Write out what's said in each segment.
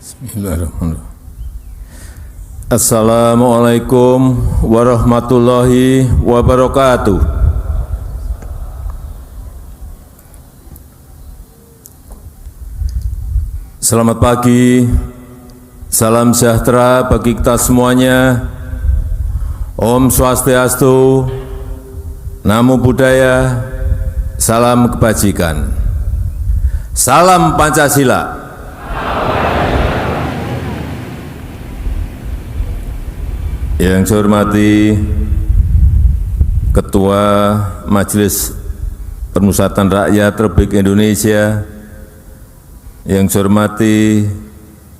Bismillahirrahmanirrahim. Assalamualaikum warahmatullahi wabarakatuh. Selamat pagi, salam sejahtera bagi kita semuanya. Om Swastiastu, Namo Buddhaya, salam kebajikan. Salam Pancasila. Yang saya hormati Ketua Majelis Permusyawaratan Rakyat Republik Indonesia, yang saya hormati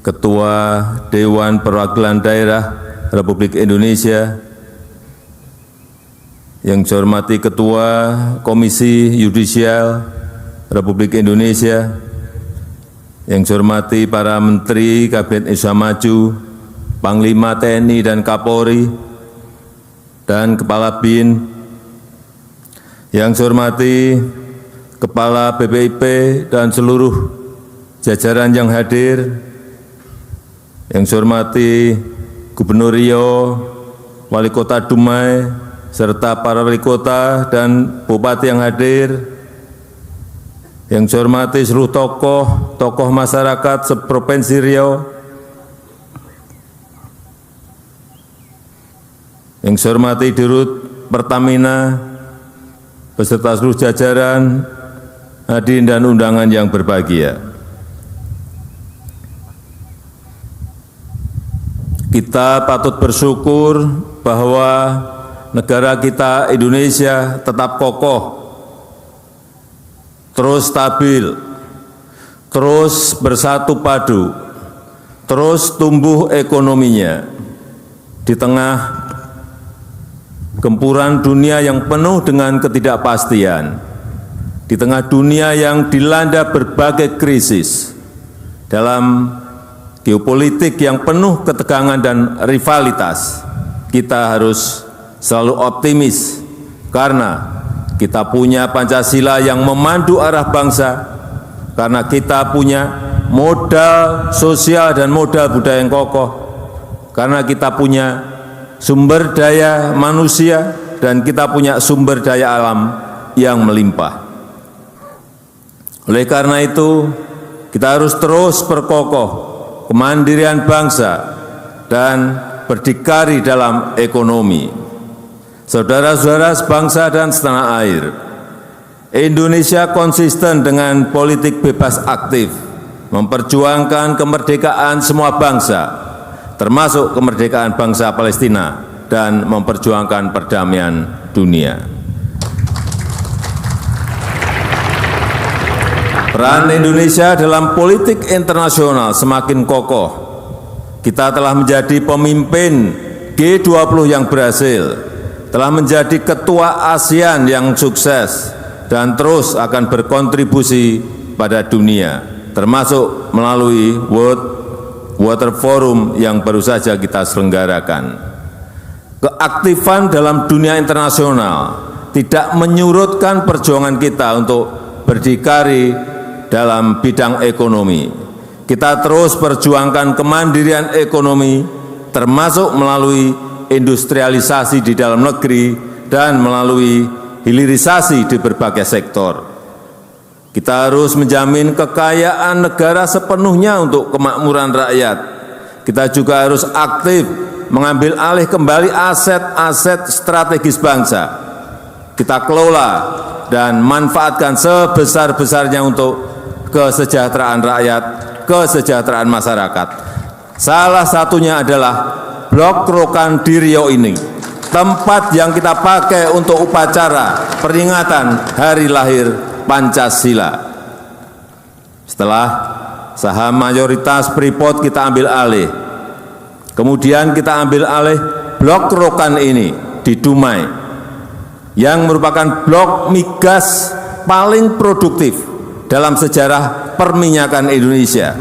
Ketua Dewan Perwakilan Daerah Republik Indonesia, yang saya hormati Ketua Komisi Yudisial Republik Indonesia, yang saya hormati para Menteri Kabinet Indonesia Maju, Panglima TNI dan Kapolri, dan Kepala BIN, yang saya hormati Kepala BPIP dan seluruh jajaran yang hadir, yang saya hormati Gubernur Riau, Wali Kota Dumai, serta para wali kota dan bupati yang hadir, yang saya hormati seluruh tokoh masyarakat seprovinsi Riau, yang saya hormati Dirut Pertamina beserta seluruh jajaran, hadirin dan undangan yang berbahagia. Kita patut bersyukur bahwa negara kita Indonesia tetap kokoh, terus stabil, terus bersatu padu, terus tumbuh ekonominya di tengah gempuran dunia yang penuh dengan ketidakpastian, di tengah dunia yang dilanda berbagai krisis, dalam geopolitik yang penuh ketegangan dan rivalitas. Kita harus selalu optimis karena kita punya Pancasila yang memandu arah bangsa, karena kita punya modal sosial dan modal budaya yang kokoh, karena kita punya sumber daya manusia, dan kita punya sumber daya alam yang melimpah. Oleh karena itu, kita harus terus perkokoh kemandirian bangsa dan berdikari dalam ekonomi. Saudara-saudara sebangsa dan setanah air, Indonesia konsisten dengan politik bebas aktif, memperjuangkan kemerdekaan semua bangsa, termasuk kemerdekaan bangsa Palestina, dan memperjuangkan perdamaian dunia. Peran Indonesia dalam politik internasional semakin kokoh. Kita telah menjadi pemimpin G20 yang berhasil, telah menjadi ketua ASEAN yang sukses, dan terus akan berkontribusi pada dunia, termasuk melalui World Water Forum yang baru saja kita selenggarakan. Keaktifan dalam dunia internasional tidak menyurutkan perjuangan kita untuk berdikari dalam bidang ekonomi. Kita terus perjuangkan kemandirian ekonomi, termasuk melalui industrialisasi di dalam negeri dan melalui hilirisasi di berbagai sektor. Kita harus menjamin kekayaan negara sepenuhnya untuk kemakmuran rakyat. Kita juga harus aktif mengambil alih kembali aset-aset strategis bangsa. Kita kelola dan manfaatkan sebesar-besarnya untuk kesejahteraan rakyat, kesejahteraan masyarakat. Salah satunya adalah Blok Rokan di Riau ini, tempat yang kita pakai untuk upacara peringatan hari lahir Pancasila. Setelah saham mayoritas Freeport kita ambil alih, kemudian kita ambil alih Blok Rokan ini di Dumai, yang merupakan blok migas paling produktif dalam sejarah perminyakan Indonesia.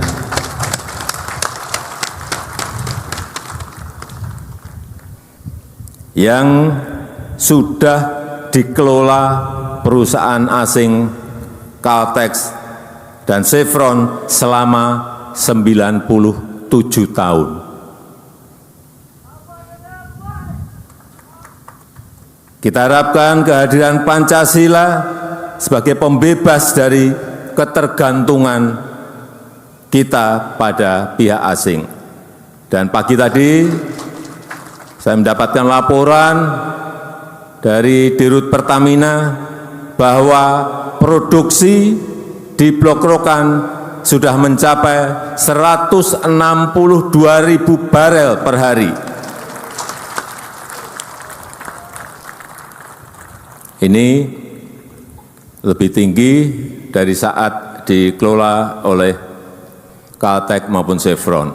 Yang sudah dikelola perusahaan asing Caltex dan Chevron selama 90 7 tahun. Kita harapkan kehadiran Pancasila sebagai pembebas dari ketergantungan kita pada pihak asing. Dan pagi tadi saya mendapatkan laporan dari Dirut Pertamina bahwa produksi di Blok Rokan sudah mencapai 162.000 barel per hari. Ini lebih tinggi dari saat dikelola oleh Caltech maupun Chevron,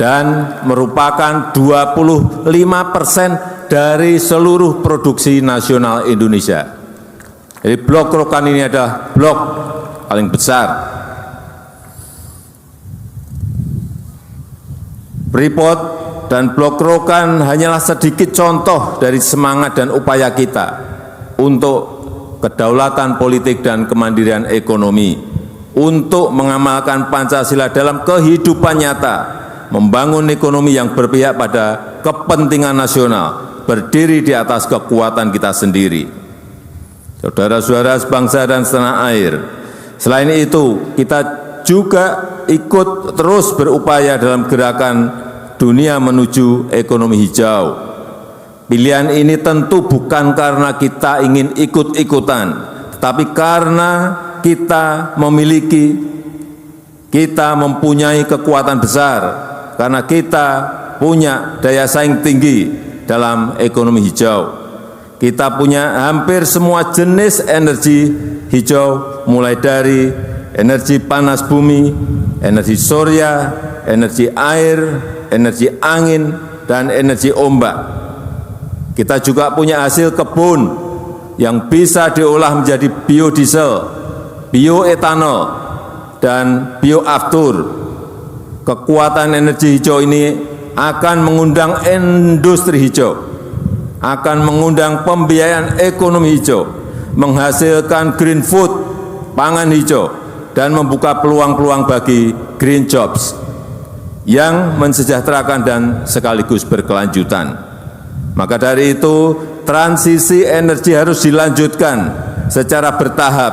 dan merupakan 25% dari seluruh produksi nasional Indonesia. Jadi Blok Rokan ini adalah blok paling besar. Freeport dan Blok Rokan hanyalah sedikit contoh dari semangat dan upaya kita untuk kedaulatan politik dan kemandirian ekonomi, untuk mengamalkan Pancasila dalam kehidupan nyata, membangun ekonomi yang berpihak pada kepentingan nasional, berdiri di atas kekuatan kita sendiri. Saudara-saudara sebangsa dan setanah air, selain itu kita juga ikut terus berupaya dalam gerakan dunia menuju ekonomi hijau. Pilihan ini tentu bukan karena kita ingin ikut-ikutan, tetapi karena kita mempunyai kekuatan besar, karena kita punya daya saing tinggi dalam ekonomi hijau. Kita punya hampir semua jenis energi hijau, mulai dari energi panas bumi, energi surya, energi air, energi angin, dan energi ombak. Kita juga punya hasil kebun yang bisa diolah menjadi biodiesel, bioetanol, dan bioaftur. Kekuatan energi hijau ini akan mengundang industri hijau, akan mengundang pembiayaan ekonomi hijau, menghasilkan green food, pangan hijau, dan membuka peluang-peluang bagi green jobs yang mensejahterakan dan sekaligus berkelanjutan. Maka dari itu, transisi energi harus dilanjutkan secara bertahap.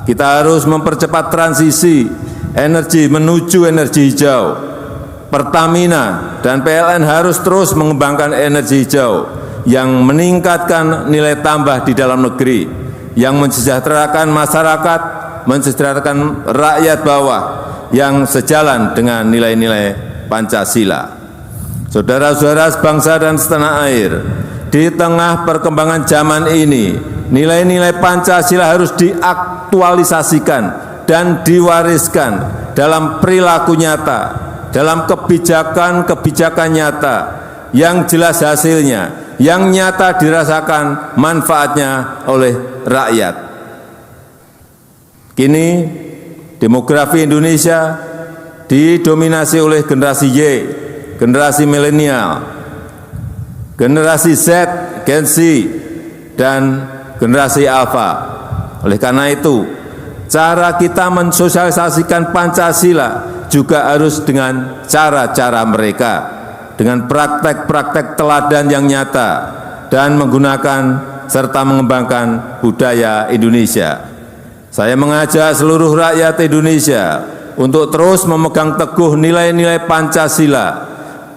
Kita harus mempercepat transisi energi menuju energi hijau. Pertamina dan PLN harus terus mengembangkan energi hijau yang meningkatkan nilai tambah di dalam negeri, yang mensejahterakan masyarakat, mensejahterakan rakyat bawah, yang sejalan dengan nilai-nilai Pancasila. Saudara-saudara sebangsa dan setanah air, di tengah perkembangan zaman ini, nilai-nilai Pancasila harus diaktualisasikan dan diwariskan dalam perilaku nyata, dalam kebijakan-kebijakan nyata, yang jelas hasilnya, yang nyata dirasakan manfaatnya oleh rakyat. Kini, demografi Indonesia didominasi oleh generasi Y, generasi milenial, generasi Z, Gen Z, dan generasi Alpha. Oleh karena itu, cara kita mensosialisasikan Pancasila juga harus dengan cara-cara mereka, dengan praktek-praktek teladan yang nyata, dan menggunakan serta mengembangkan budaya Indonesia. Saya mengajak seluruh rakyat Indonesia untuk terus memegang teguh nilai-nilai Pancasila,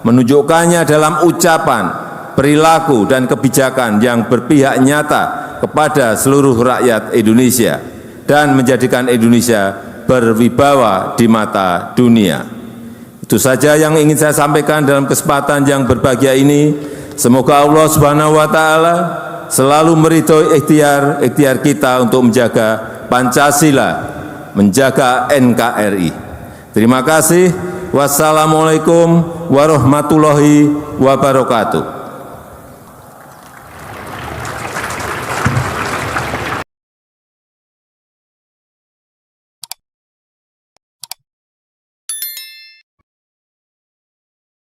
menunjukkannya dalam ucapan, perilaku, dan kebijakan yang berpihak nyata kepada seluruh rakyat Indonesia dan menjadikan Indonesia berwibawa di mata dunia. Itu saja yang ingin saya sampaikan dalam kesempatan yang berbahagia ini. Semoga Allah Subhanahu wa taala selalu meridhoi ikhtiar kita untuk menjaga Pancasila, menjaga NKRI. Terima kasih. Wassalamualaikum warahmatullahi wabarakatuh.